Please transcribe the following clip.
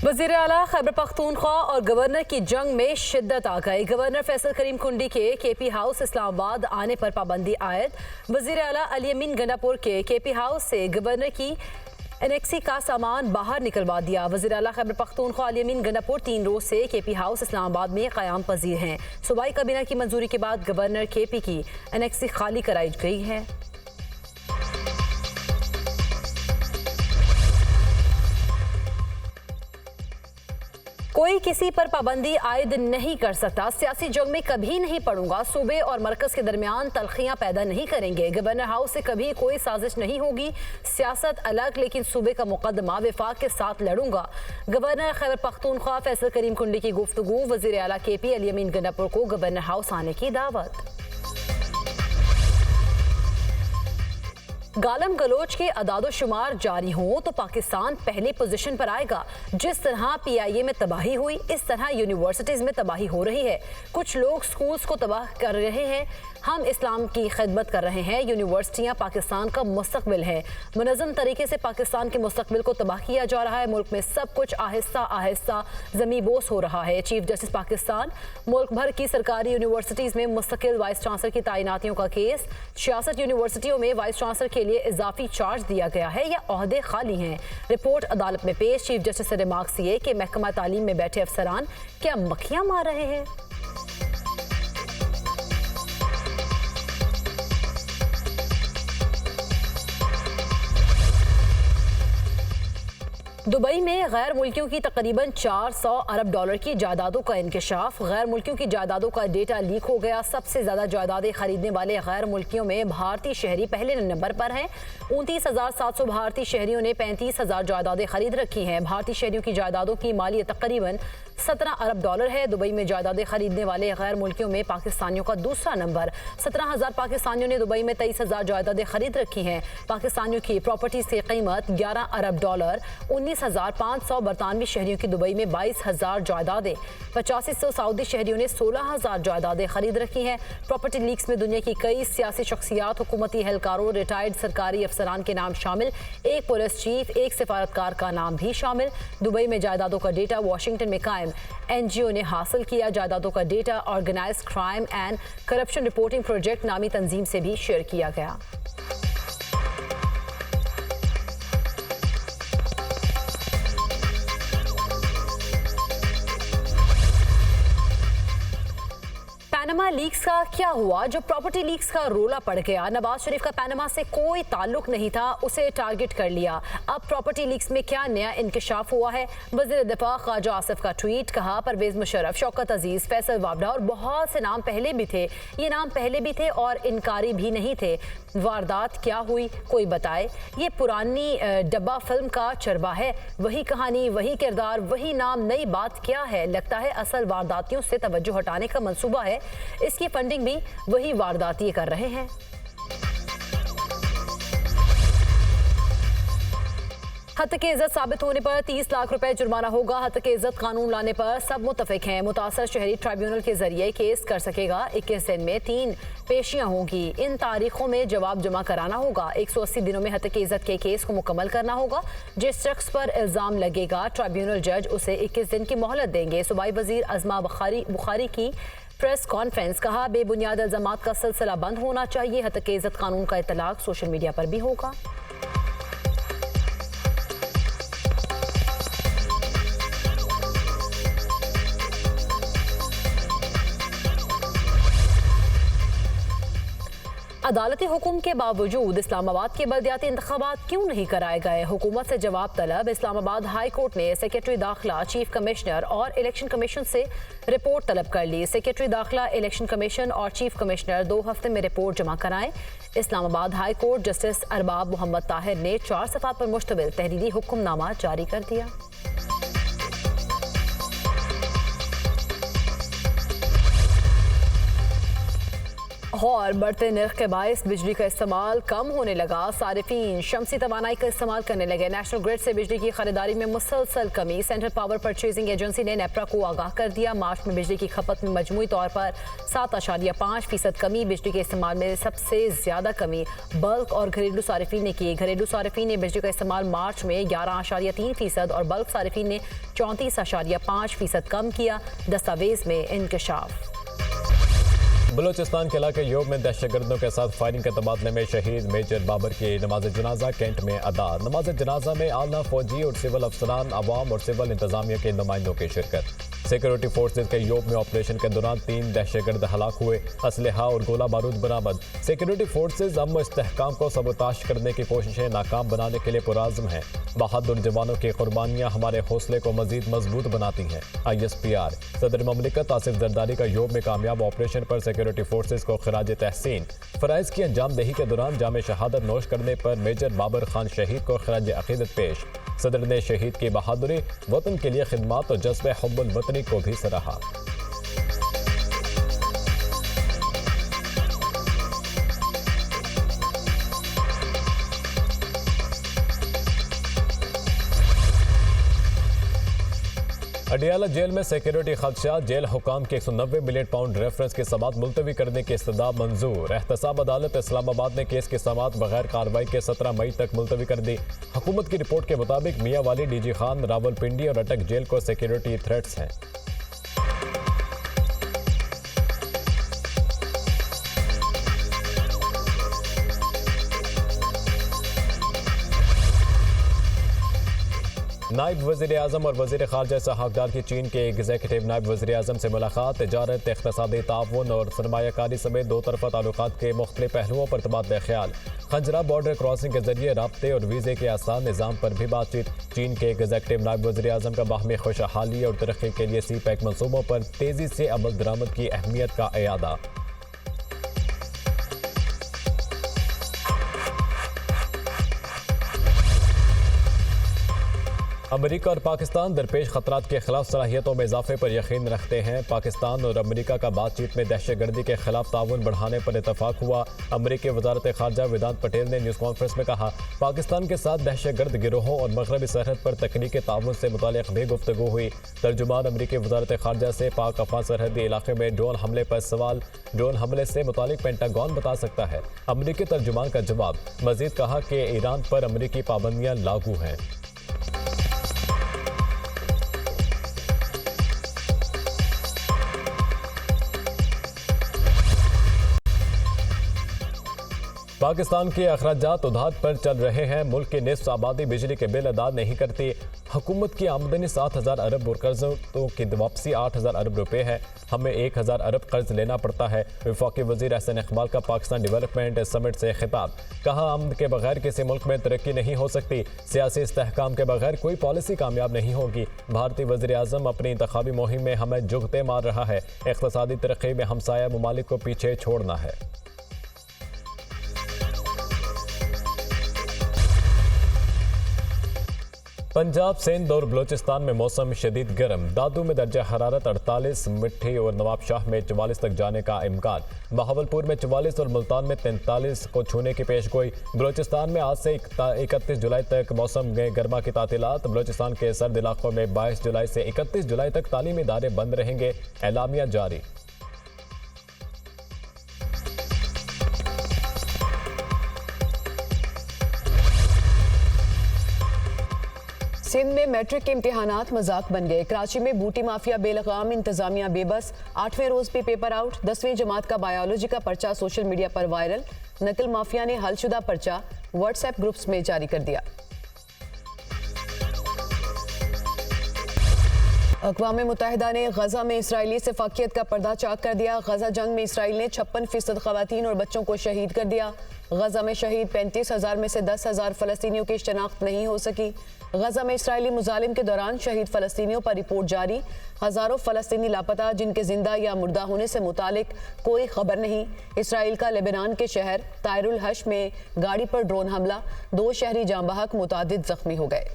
वज़ीर आला खैबर पख्तूनख्वा और गवर्नर की जंग में शिद्दत आ गई। गवर्नर फैसल करीम कुंडी के केपी हाउस इस्लामाबाद आने पर पाबंदी आयद। वज़ीर आला अली अमीन गंडापुर के केपी हाउस से गवर्नर की एनेक्सी का सामान बाहर निकलवा दिया। वज़ीर आला खैबर पख्तूनख्वा अली अमीन गंडापुर 3 रोज से केपी हाउस इस्लामाबाद में क़याम पजीर हैं। सूबाई काबीना की मंजूरी के बाद गवर्नर केपी की एनेक्सी खाली कराई गई है। कोई किसी पर पाबंदी आयद नहीं कर सकता। सियासी जंग में कभी नहीं पड़ूंगा। सूबे और मरकज के दरमियान तलखियां पैदा नहीं करेंगे। गवर्नर हाउस से कभी कोई साजिश नहीं होगी। सियासत अलग लेकिन सूबे का मुकदमा विफाक के साथ लड़ूंगा। गवर्नर खैबर पख्तूनख्वा फैसल करीम कुंडी की गुफ्तगू। वज़ीर आला केपी अली अमीन गंडापुर को गवर्नर हाउस आने की दावत। गालम गलोच के अदादोशुमार जारी हो तो पाकिस्तान पहली पोजीशन पर आएगा। जिस तरह PIA में तबाही हुई इस तरह यूनिवर्सिटीज में तबाही हो रही है। कुछ लोग स्कूल्स को तबाह कर रहे हैं। हम इस्लाम की खिदमत कर रहे हैं। यूनिवर्सिटियां पाकिस्तान का मुस्तकबिल है। मुनज़्ज़म तरीके से पाकिस्तान के मुस्तकबिल को तबाह किया जा रहा है। मुल्क में सब कुछ आहिस्ता आहिस्ता ज़मीबोस हो रहा है। चीफ जस्टिस पाकिस्तान मुल्क भर की सरकारी यूनिवर्सिटीज़ में मुस्तकिल वाइस चांसलर की तैनातियों का केस। 66 यूनिवर्सिटियों में वाइस चांसलर के लिए इजाफी चार्ज दिया गया है या ओहदे खाली हैं। रिपोर्ट अदालत में पेश। चीफ जस्टिस से रिमार्क्स ये कि महकमा तालीम में बैठे अफसरान क्या मक्खियां मार रहे हैं। दुबई में गैर मुल्कियों की तकरीबन 400 अरब डॉलर की जायदादों का इंकशाफ। गैर मुल्कियों की जायदादों का डेटा लीक हो गया। सबसे ज्यादा जायदादें खरीदने वाले गैर मुल्कियों में भारतीय शहरी पहले नंबर पर हैं। 29,700 भारतीय शहरियों ने 35,000 जायदादें खरीद रखी हैं। भारतीय शहरियों की जायदादों की मालियत तकरीबन 17 अरब डॉलर है। दुबई में जायदादें खरीदने वाले गैर मुल्कियों में पाकिस्तानियों का दूसरा नंबर। 17,000 पाकिस्तानियों ने दुबई में 23,000 जायदादें खरीद रखी हैं। पाकिस्तानियों की प्रॉपर्टीज की कीमत 11 अरब डॉलर। 19,500 बरतानवी शहरियों की दुबई में 22,000 जायदादें। 8500 सऊदी शहरियों ने 16,000 जायदादें खरीद रखी हैं। प्रॉपर्टी लीक्स में दुनिया की कई सियासी शख्सियात, हुकूमती एहलकारों, रिटायर्ड सरकारी अफसरान के नाम शामिल। एक पुलिस चीफ, एक सिफारतकार का नाम भी शामिल। दुबई में जायदादों का डेटा वाशिंगटन में कायम NGO ने हासिल किया। जायदादों का data Organized Crime and Corruption Reporting Project नामी तंजीम से भी शेयर किया गया। पैनामा लीक्स का क्या हुआ? जो प्रॉपर्टी लीक्स का रोला पड़ गया। नवाज शरीफ का पैनामा से कोई ताल्लुक नहीं था, उसे टारगेट कर लिया। अब प्रॉपर्टी लीक्स में क्या नया इंकशाफ हुआ है? वज़ीर दिफा ख्वाजा आसिफ का ट्वीट। कहा परवेज मुशर्रफ, शौकत अजीज, फैसल वावड़ा और बहुत से नाम पहले भी थे। ये नाम पहले भी थे और इनकारी भी नहीं थे। वारदात क्या हुई कोई बताए। ये पुरानी डब्बा फिल्म का चरबा है। वही कहानी, वही किरदार, वही नाम। नई बात क्या है? लगता है असल वारदातियों से तवज्जो हटाने का मंसूबा है। इसकी फंडिंग भी वही वारदाती कर रहे हैं। हत्या की इज्जत साबित होने पर 30 लाख रुपए जुर्माना होगा। हत्या की इज्जत कानून लाने पर सब मुत्तफिक हैं। मुतासर शहरी ट्राइब्यूनल के जरिए केस कर सकेगा। 21 दिन में 3 पेशियां होंगी। इन तारीखों में जवाब जमा कराना होगा। 180 दिनों में हत्या की इज्जत के केस को मुकम्मल करना होगा। जिस शख्स पर इल्जाम लगेगा ट्राइब्यूनल जज उसे 21 दिन की मोहलत देंगे। सूबाई वजीर अजमा बुखारी की प्रेस कॉन्फ्रेंस। कहा बेबुनियाद इल्जामात का सिलसिला बंद होना चाहिए। हत्या की इज्जत कानून का इतलाक सोशल मीडिया पर भी होगा। अदालती हुक्म के बावजूद इस्लामाबाद के बल्दियाती इंतखाबात क्यों नहीं कराए गए? हुकूमत से जवाब तलब। इस्लामाबाद हाई कोर्ट ने सेक्रेटरी दाखिला, चीफ कमिश्नर और इलेक्शन कमीशन से रिपोर्ट तलब कर ली। सेक्रेटरी दाखिला, इलेक्शन कमीशन और चीफ कमिश्नर 2 हफ्ते में रिपोर्ट जमा कराएं। Islamabad high court justice Arbab Mohammad Tahir ने 4 सफ़ात पर मुश्तमिल तहरीरी हुक्मनामा जारी कर दिया। और बढ़ते नर्ख के बायस बिजली का इस्तेमाल कम होने लगा। सारिफीन शमसी तवानाई का इस्तेमाल करने लगे। नेशनल ग्रिड से बिजली की खरीदारी में मुसलसल कमी। सेंट्रल पावर परचेजिंग एजेंसी ने नेपरा को आगाह कर दिया। मार्च में बिजली की खपत में मजमूई तौर पर 7.5% कमी। बिजली के इस्तेमाल में सबसे ज्यादा कमी बल्क और घरेलू सारिफीन ने की। घरेलू सारिफीन ने बिजली का इस्तेमाल मार्च में 11.3% और बल्क सारिफीन ने 34.5% कम किया। दस्तावेज में इंकशाफ। बलूचिस्तान के इलाके योग में दहशतगर्दों के साथ फायरिंग के तबादले में शहीद मेजर बाबर की नमाज जनाजा कैंट में अदा। नमाज जनाजा में आला फौजी और सिविल अफसरान, अवाम और सिविल इंतजामिया के नुमाइंदों की शिरकत। सिक्योरिटी फोर्सेज के योग में ऑपरेशन के दौरान 3 दहशतगर्द हलाक हुए। असलहा और गोला बारूद बरामद। सिक्योरिटी फोर्सेज अमन इस्तेहकाम को सबूताश करने की कोशिशें नाकाम बनाने के लिए पुराज़्म हैं। बहादुर जवानों की कुर्बानियां हमारे हौसले को मजीद मजबूत बनाती हैं। ISPR सदर ममलिकत आसिफ जरदारी का योग में कामयाब ऑपरेशन पर सिक्योरिटी फोर्सेज को खराज तहसीन। फ़राइज़ की अंजामदही के दौरान जाम शहादत नोश करने पर मेजर बाबर खान शहीद को खराज अकीदत पेश। सदर ने शहीद की बहादुरी, वतन के लिए खिदमत और जज्बे हुब्बुल वतनी को भी सराहा। अडियाला जेल में सिक्योरिटी खदशा। जेल हुकाम के 190 मिलियन पाउंड रेफरेंस की समात मुलतवी करने की इस्तदा मंजूर। एहतसाब अदालत इस्लामाबाद ने केस की समात बगैर कार्रवाई के 17 मई तक मुलतवी कर दी। हुकूमत की रिपोर्ट के मुताबिक मियाँ वाली, DG खान, रावलपिंडी और अटक जेल को सिक्योरिटी थ्रेट्स हैं। नायब वज़ीर आज़म और वज़ीर ख़ारजा इसहाक़ की चीन के एग्जीक्यूटिव नायब वज़ीर आज़म से मुलाकात। तिजारत, इक़्तिसादी ताउन और सरमायाकारी समेत दो तरफ़ा ताल्लुक़ात के मुख्तलिफ़ पहलुओं पर तबादला ख्याल। खंजरा बॉर्डर क्रॉसिंग के जरिए राब्ते और वीज़े के आसान निज़ाम पर भी बातचीत। चीन के एग्जीक्यूटिव नायब वज़ीर आज़म का बाहमी खुशहाली और तरक्की के लिए CPEC मनसूबों पर तेज़ी से अमल दरामद की अहमियत का इयादा। अमेरिका और पाकिस्तान दरपेश खतरात के खिलाफ सलाहियतों में इजाफे पर यकीन रखते हैं। पाकिस्तान और अमेरिका का बातचीत में दहशतगर्दी के खिलाफ ताउन बढ़ाने पर इतफाक हुआ। अमेरिकी वजारत खारजा वेदांत पटेल ने न्यूज़ कॉन्फ्रेंस में कहा, पाकिस्तान के साथ दहशतगर्द गिरोहों और मगरबी सरहद पर तकनीकी ताउन से मुतालिक भी गुफ्तगू हुई। तर्जुमान अमेरिकी वजारत खारजा से पाक अफगान सरहदी इलाके में ड्रोन हमले पर सवाल। ड्रोन हमले से मुतालिक पेंटागन बता सकता है। अमेरिकी तर्जुमान का जवाब। मजीद कहा कि ईरान पर अमेरिकी पाबंदियां लागू हैं। पाकिस्तान के अखराजात उधार पर चल रहे हैं। मुल्क की निस्फ आबादी बिजली के बिल अदा नहीं करती। हुकूमत की आमदनी 7,000 अरब और कर्जों की वापसी 8,000 अरब रुपए है। हमें 1,000 अरब कर्ज लेना पड़ता है। वफाकी वजीर एहसन इकबाल का पाकिस्तान डेवलपमेंट समिट से खिताब। कहा, आमद के बगैर किसी मुल्क में तरक्की नहीं हो सकती। सियासी इस्तेहकाम के बगैर कोई पॉलिसी कामयाब नहीं होगी। भारतीय वजीर आज़म अपनी इंतखाबी मुहिम में हमें जुगते मार रहा है। इक़्तिसादी तरक्की में हमसाया ममालिक को पीछे छोड़ना है। पंजाब, सिंध और बलूचिस्तान में मौसम शदीद गर्म। दादू में दर्जा हरारत 48, मिट्टी और नवाबशाह में 44 तक जाने का इम्कान। बहावलपुर में 44 और मुल्तान में 43 को छूने की पेशगोई। बलूचिस्तान में आज से 31 जुलाई तक मौसम में गर्मा की तातीलात। बलूचिस्तान के सर्द इलाकों में 22 जुलाई से 31 जुलाई तक तालीमी इदारे बंद रहेंगे। एलामिया जारी। सिंध में मैट्रिक के इम्तिहानात मजाक बन गए। कराची में बूटी माफिया बेलगाम, इंतजामिया बेबस। 8वें रोज भी पेपर आउट। 10वीं जमात का बायोलॉजी का पर्चा सोशल मीडिया पर वायरल। नकल माफिया ने हलशुदा पर्चा व्हाट्सएप ग्रुप्स में जारी कर दिया। अक़वाम मुत्तहिदा ने गजा में इसराइली सिफाकियत का पर्दा चाक कर दिया। गजा जंग में इसराइल ने 56% खवातीन और बच्चों को शहीद कर दिया। गजा में शहीद 35,000 में से 10,000 फ़लस्तीनियों की शनाख्त नहीं हो सकी। गजा में इसराइली मुजालिम के दौरान शहीद फ़लस्तीनियों पर रिपोर्ट जारी। हज़ारों फ़लस्तीनी लापता, जिनके जिंदा या मुर्दा होने से मुतालिक कोई खबर नहीं। इसराइल का लेबनान के शहर तायरुल हश में गाड़ी पर ड्रोन हमला। 2 शहरी जाँ बहक, मुतादिद जख्मी हो गए।